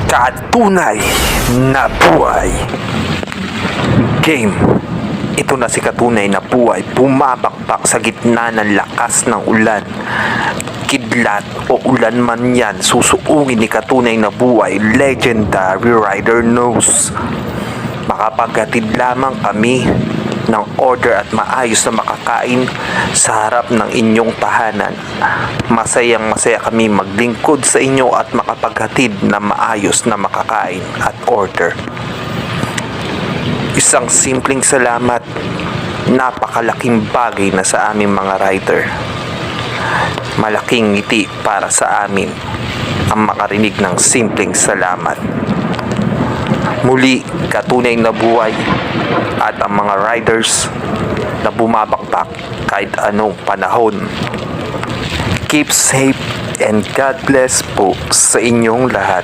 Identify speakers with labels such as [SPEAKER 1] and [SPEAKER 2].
[SPEAKER 1] Katunay na buhay. Game. Ito na si Katunay na buhay, bumabakbak sa gitna ng lakas ng ulan. Kidlat o ulan man yan, susuungin ni Katunay na buhay, legendary rider knows. Makapaghatid lamang kami ng order at maayos na makakain sa harap ng inyong tahanan. Masayang masaya kami maglingkod sa inyo at makapaghatid na maayos na makakain at order. Isang simpleng salamat, napakalaking bagay na sa aming mga rider. Malaking ngiti para sa amin ang makarinig ng simpleng salamat. Muli, Katunay na buhay at ang mga riders na bumabakbak kahit anong panahon. Keep safe and God bless po sa inyong lahat.